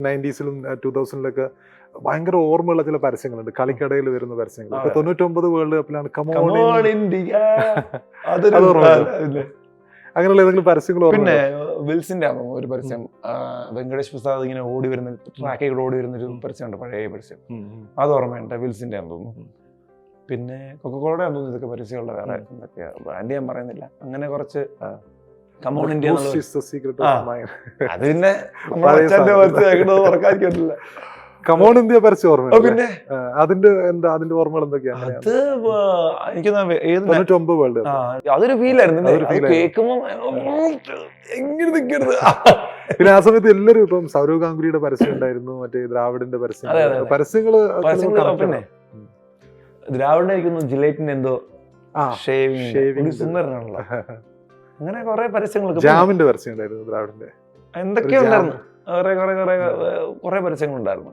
90s-ലും 2000-ലൊക്കെ ഭയങ്കര ഓർമ്മയുള്ള ചില പരസ്യങ്ങളുണ്ട്. കളിക്കടയിൽ വരുന്ന പരസ്യങ്ങൾ. ഇപ്പൊ 99 വേൾഡ് കപ്പിലാണ് അങ്ങനെയുള്ള ഏതെങ്കിലും പരസ്യങ്ങൾ? പിന്നെ വിൽസിന്റെ ഒരു പരസ്യം, വെങ്കടേഷ് പ്രസാദ് ഇങ്ങനെ ഓടി വരുന്ന ട്രാക്കിൽ ഓടി വരുന്ന ഒരു പരസ്യമുണ്ട്, പഴയ പരസ്യം. അത് ഓർമ്മയുണ്ട്, വിൽസിന്റെ ആണെന്ന് തോന്നുന്നു. പിന്നെ കൊക്കക്കോളയുടെ ആണെന്ന് തോന്നുന്നു ഇതൊക്കെ പരസ്യമുള്ള. വേറെ എന്തൊക്കെയാ ബ്രാൻഡ് ഞാൻ പറയുന്നില്ല. അങ്ങനെ കുറച്ച് കമോൺ ഇന്ത്യ അത് പിന്നെ ഉറക്കാതിരിക്കില്ല. കമോൺ ഇന്ത്യ പരസ്യം ഓർമ്മ. പിന്നെ അതിന്റെ ഓർമ്മകൾ എന്തൊക്കെയാണ്? അത് എനിക്ക് 99 വേൾഡ് കപ്പ് അതൊരു ഫീലായിരുന്നു കേൾക്കുമ്പോ. പിന്നെ ആ സമയത്ത് എല്ലാവരും ഇപ്പം സൗരവ് ഗാംഗുലിയുടെ പരസ്യം ഉണ്ടായിരുന്നു, മറ്റേ ദ്രാവിഡിന്റെ പരസ്യങ്ങള്. പിന്നെ ദ്രാവിഡിന്റെ ജിലേറ്റിന്റെ എന്തോ ഷേവിംഗ് സുന്ദരനാണല്ലോ. അങ്ങനെ കുറെ പരസ്യങ്ങളൊക്കെ. ജാമിന്റെ പരസ്യം ഉണ്ടായിരുന്നു, ദ്രാവിഡിന്റെ എന്തൊക്കെയോ ഉണ്ടായിരുന്നു, കുറെ പരസ്യങ്ങളുണ്ടായിരുന്നു.